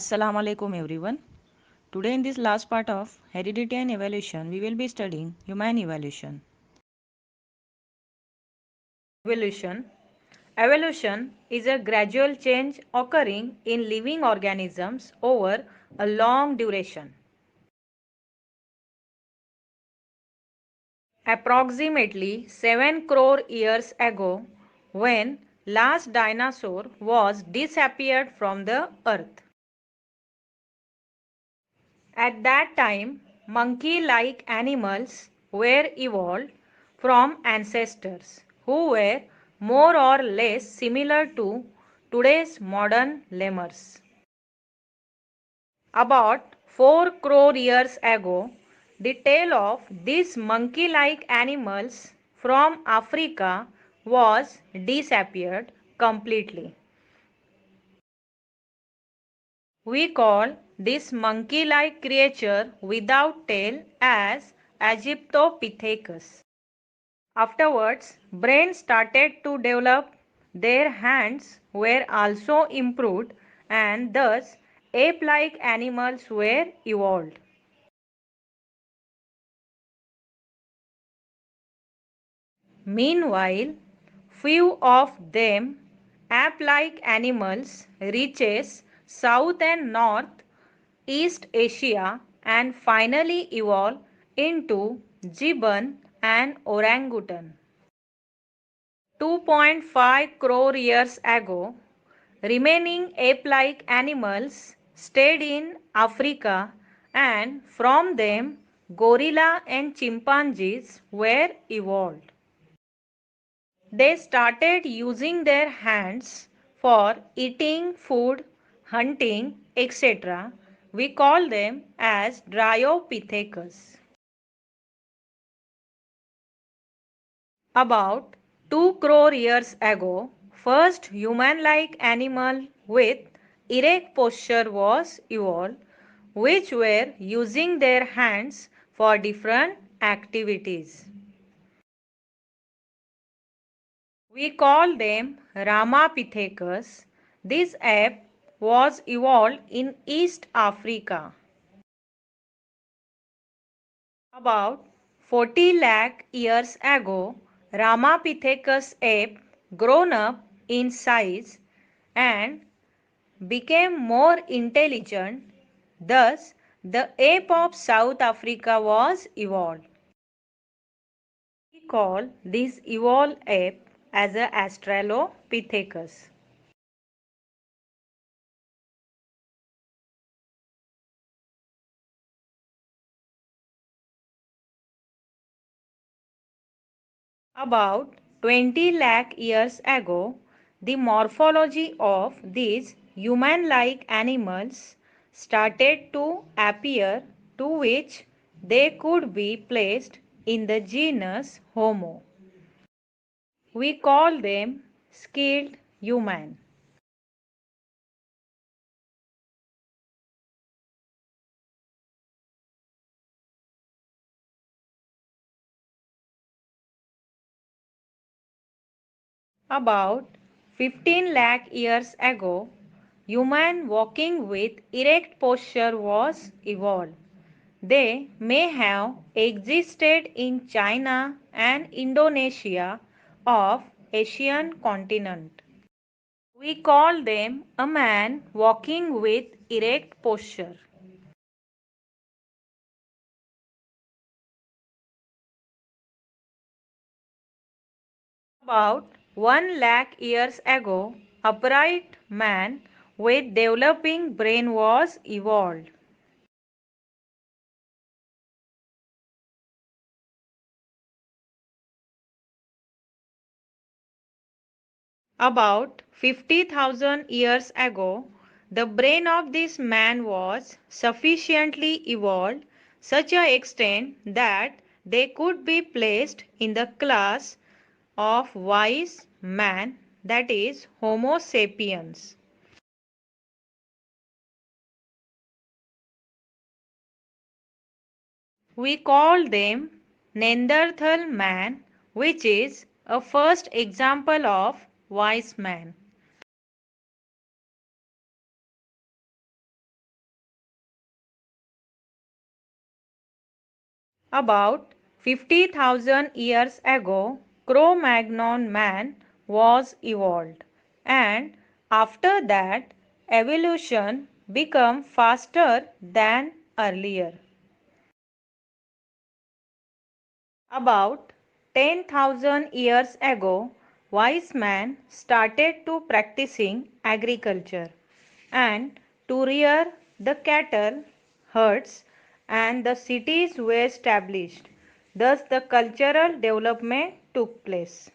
Assalamu alaikum everyone. Today in this last part of heredity and evolution, we will be studying human evolution. Evolution. Evolution is a gradual change occurring in living organisms over a long duration. Approximately 7 crore years ago, when last dinosaur was disappeared from the earth. At that time, monkey-like animals were evolved from ancestors who were more or less similar to today's modern lemurs. About 4 crore years ago, the tail of these monkey-like animals from Africa was disappeared completely. We call this monkey-like creature without tail as Egyptopithecus. Afterwards, brains started to develop, their hands were also improved, and thus ape-like animals were evolved. Meanwhile, few of them ape-like animals reaches South and North East Asia and finally evolve into gibbon and orangutan. 2.5 crore years ago, remaining ape-like animals stayed in Africa and from them gorilla and chimpanzees were evolved. They started using their hands for eating food, hunting, etc. We call them as Dryopithecus. About 2 crore years ago, first human-like animal with erect posture was evolved, which were using their hands for different activities. We call them Ramapithecus. This ape was evolved in East Africa. About 40 lakh years ago, Ramapithecus ape grown up in size and became more intelligent. Thus, the ape of South Africa was evolved. We call this evolved ape as a Australopithecus. About 20 lakh years ago, the morphology of these human-like animals started to appear, to which they could be placed in the genus Homo. We call them skilled human. About 15 lakh years ago, human walking with erect posture was evolved. They may have existed in China and Indonesia of Asian continent. We call them a man walking with erect posture. About 1 lakh years ago, upright man with developing brain was evolved. About 50,000 years ago, the brain of this man was sufficiently evolved such a extent that they could be placed in the class of wise man, that is Homo sapiens. We call them Neanderthal man, which is a first example of wise man. About 50,000 years ago, Cro-Magnon man was evolved, and after that, evolution became faster than earlier. About 10,000 years ago, wise men started to practicing agriculture and to rear the cattle, herds, and the cities were established. Thus, the cultural development took place.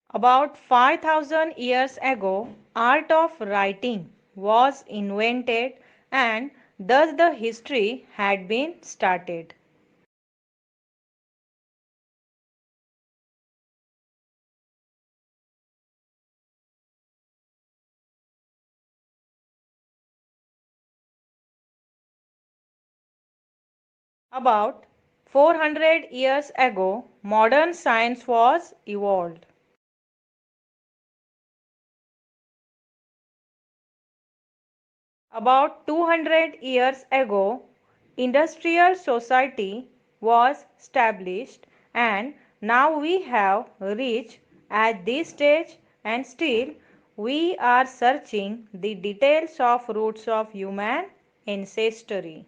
About 5,000 years ago, art of writing was invented and thus the history had been started. About 400 years ago, modern science was evolved. About 200 years ago, industrial society was established and now we have reached at this stage and still we are searching the details of roots of human ancestry.